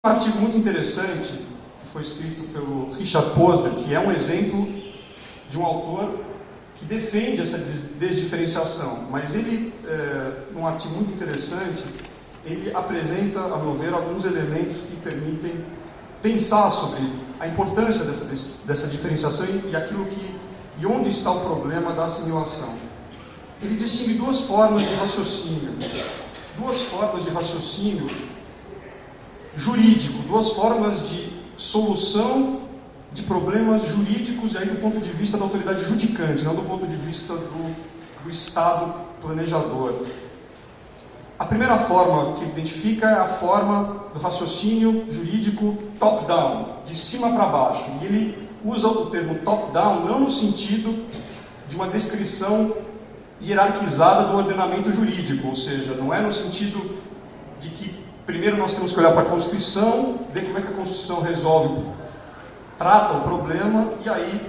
Um artigo muito interessante, que foi escrito pelo Richard Posner, que é um exemplo de um autor que defende essa desdiferenciação, mas ele, num artigo muito interessante, ele apresenta, a meu ver, alguns elementos que permitem pensar sobre a importância dessa diferenciação e onde está o problema da assimilação. Ele distingue duas formas de raciocínio jurídico, duas formas de solução de problemas jurídicos, e aí do ponto de vista da autoridade judicante, não do ponto de vista do Estado planejador. A primeira forma que ele identifica é a forma do raciocínio jurídico top-down, de cima para baixo. E ele usa o termo top-down não no sentido de uma descrição hierarquizada do ordenamento jurídico, ou seja, não é no sentido de que primeiro nós temos que olhar para a Constituição, ver como é que a Constituição trata o problema, e aí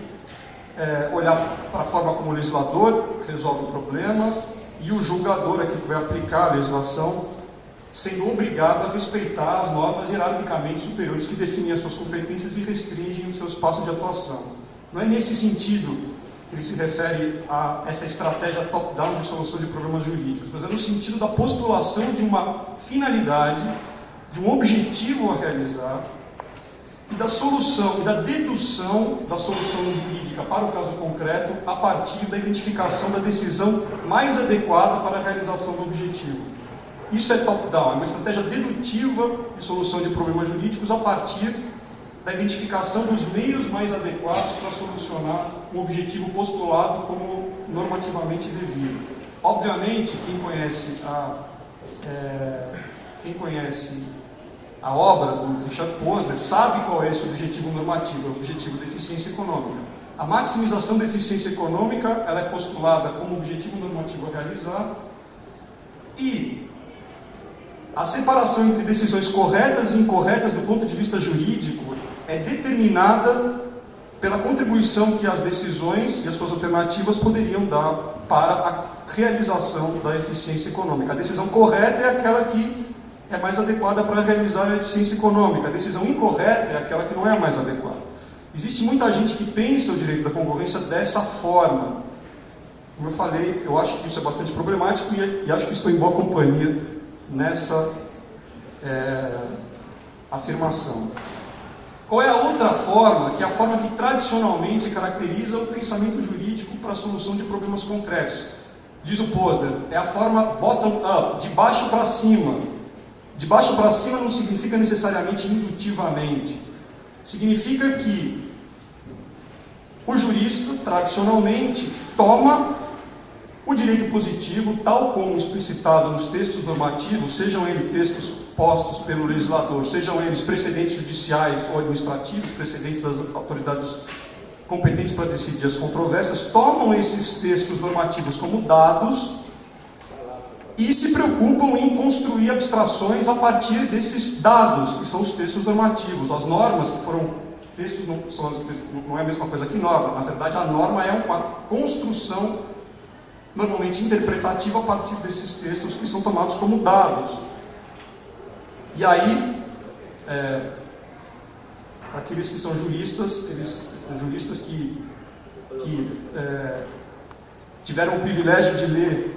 olhar para a forma como o legislador resolve o problema, e o julgador, aquele que vai aplicar a legislação, sendo obrigado a respeitar as normas hierarquicamente superiores que definem as suas competências e restringem o seu espaço de atuação. Não é nesse sentido que ele se refere a essa estratégia top-down de solução de problemas jurídicos, mas é no sentido da postulação de uma finalidade, de um objetivo a realizar, e da solução, e da dedução da solução jurídica para o caso concreto a partir da identificação da decisão mais adequada para a realização do objetivo. Isso é top-down, é uma estratégia dedutiva de solução de problemas jurídicos a partir da identificação dos meios mais adequados para solucionar um objetivo postulado como normativamente devido. Obviamente, quem conhece a obra do Richard Posner sabe qual é esse objetivo normativo, é o objetivo da eficiência econômica. A maximização da eficiência econômica ela é postulada como objetivo normativo a realizar, e a separação entre decisões corretas e incorretas do ponto de vista jurídico é determinada pela contribuição que as decisões e as suas alternativas poderiam dar para a realização da eficiência econômica. A decisão correta é aquela que é mais adequada para realizar a eficiência econômica. A decisão incorreta é aquela que não é a mais adequada. Existe muita gente que pensa o direito da concorrência dessa forma. Como eu falei, eu acho que isso é bastante problemático e acho que estou em boa companhia nessa afirmação. Qual é a outra forma, que é a forma que tradicionalmente caracteriza o pensamento jurídico para a solução de problemas concretos? Diz o Posner, é a forma bottom-up, de baixo para cima. De baixo para cima não significa necessariamente indutivamente. Significa que o jurista, tradicionalmente, toma o direito positivo, tal como explicitado nos textos normativos, sejam eles textos postos pelo legislador, sejam eles precedentes judiciais ou administrativos, precedentes das autoridades competentes para decidir as controvérsias, tomam esses textos normativos como dados e se preocupam em construir abstrações a partir desses dados, que são os textos normativos. As normas, que foram textos, não é a mesma coisa que norma. Na verdade, a norma é uma construção normalmente interpretativa a partir desses textos que são tomados como dados. E aí, aqueles que são juristas, juristas que tiveram o privilégio de ler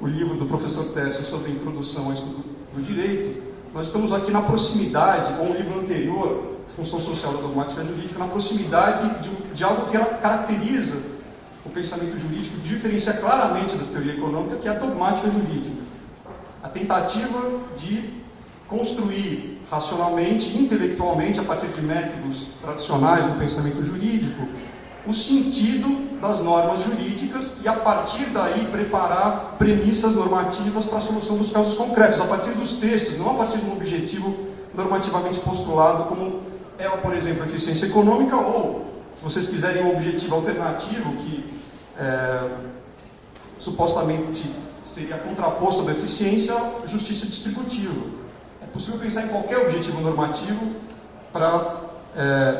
o livro do professor Tércio sobre a introdução ao estudo do direito, nós estamos aqui na proximidade, com o livro anterior, Função Social da Dogmática Jurídica, na proximidade de algo que caracteriza o pensamento jurídico, diferencia claramente da teoria econômica, que é a dogmática jurídica. A tentativa de construir racionalmente, intelectualmente, a partir de métodos tradicionais do pensamento jurídico, o sentido das normas jurídicas e, a partir daí, preparar premissas normativas para a solução dos casos concretos, a partir dos textos, não a partir de um objetivo normativamente postulado, como é, por exemplo, a eficiência econômica, ou, se vocês quiserem, um objetivo alternativo, que supostamente seria contraposto da eficiência, justiça distributiva. É possível pensar em qualquer objetivo normativo para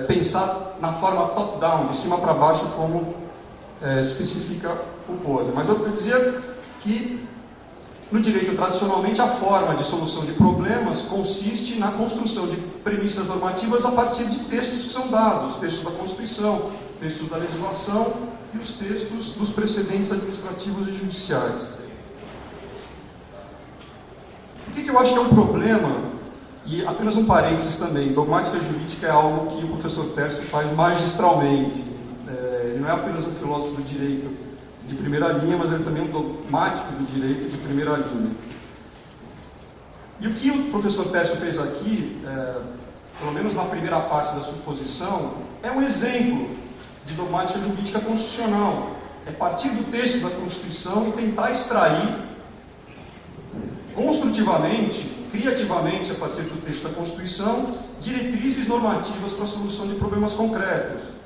pensar na forma top-down, de cima para baixo, como especifica o Posner. Mas eu dizia que No direito, tradicionalmente, a forma de solução de problemas consiste na construção de premissas normativas a partir de textos que são dados, textos da Constituição, textos da legislação e os textos dos precedentes administrativos e judiciais. Por que eu acho que é um problema? E apenas um parênteses também, dogmática jurídica é algo que o professor Tércio faz magistralmente. Ele não é apenas um filósofo do direito de primeira linha, mas ele também é um dogmático do direito de primeira linha. E o que o professor Tércio fez aqui, pelo menos na primeira parte da sua exposição, é um exemplo de dogmática jurídica constitucional. É partir do texto da Constituição e tentar extrair construtivamente, criativamente, a partir do texto da Constituição, diretrizes normativas para a solução de problemas concretos.